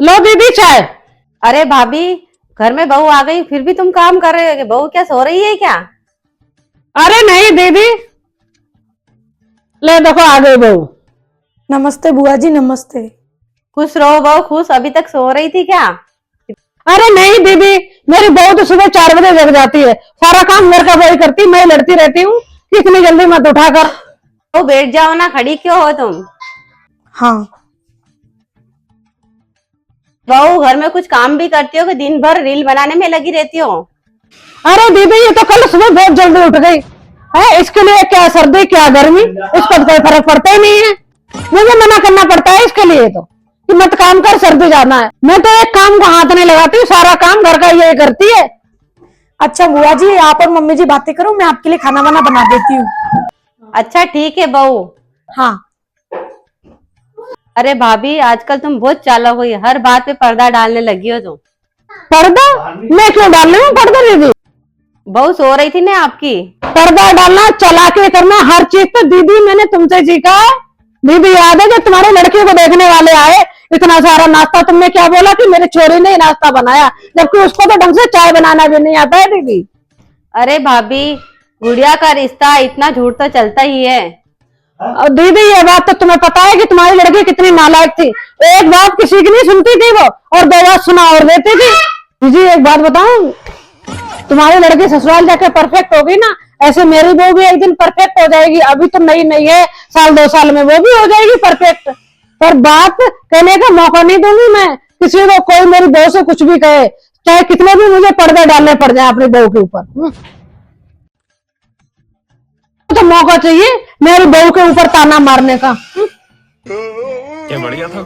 लो दीदी चाय। अरे भाभी, घर में बहू आ गई फिर भी तुम काम कर रहे हो? बहू क्या सो रही है क्या? अरे नहीं दीदी, ले देखो आ गई बहू। नमस्ते बुआ जी, नमस्ते। खुश रहो बहू खुश। अभी तक सो रही थी क्या? अरे नहीं दीदी, मेरी बहू तो सुबह 4 बजे जग जाती है। सारा काम घर का वही करती, मैं लड़ती रहती हूँ कि इतनी जल्दी मत उठाकर। तो बैठ जाओ ना, खड़ी क्यों हो तुम? हाँ। बहू घर में कुछ काम भी करती हो कि दिन भर रील बनाने में लगी रहती हो? अरे दीदी, ये तो कल सुबह बहुत जल्दी उठ गई है। इसके लिए क्या सर्दी क्या गर्मी, इसका तो कोई फर्क पड़ता ही नहीं है। मुझे मना करना पड़ता है इसके लिए तो कि मत काम कर, सर्दी जाना है। मैं तो एक काम को हाथ नहीं लगाती हूँ, सारा काम घर का ये करती है। अच्छा बुआ जी, आप और मम्मी जी बातें करो, मैं आपके लिए खाना वाना बना देती हूँ। अच्छा ठीक है बहू। हाँ। अरे भाभी, आजकल तुम बहुत चालाक हुई, हर बात पे पर्दा डालने लगी हो तुम। पर्दा? मैं क्यों डाल रही हूँ पर्दा दीदी? बहू सो रही थी ना आपकी। पर्दा डालना, चालाकी करना, हर चीज तो दीदी मैंने तुमसे सीखा है। दीदी याद है जब तुम्हारे लड़के को देखने वाले आए, इतना सारा नाश्ता तुमने क्या बोला कि मेरी छोरी ने ही नाश्ता बनाया, जबकि उसको तो ढंग से चाय बनाना भी नहीं आता है दीदी। अरे भाभी, गुड़िया का रिश्ता, इतना झूठ तो चलता ही है। और दीदी ये बात तो तुम्हें पता है कि तुम्हारी लड़की कितनी नालायक थी। एक बात किसी की नहीं सुनती थी वो, और 2 बात सुना और देती थी। दीदी एक बात बताऊं, तुम्हारी लड़की ससुराल जाके परफेक्ट होगी ना, ऐसे मेरी बहू भी एक दिन परफेक्ट हो जाएगी। अभी तो नई नई है, 1-2 साल में वो भी हो जाएगी परफेक्ट। पर बात कहने का मौका नहीं दूंगी मैं किसी को। कोई मेरी बहू से कुछ भी कहे, चाहे कितने भी मुझे पर्दे डालने पड़ जाए अपनी बहू के ऊपर। तो मौका चाहिए मेरी बहू के ऊपर ताना मारने का। क्या बढ़िया था।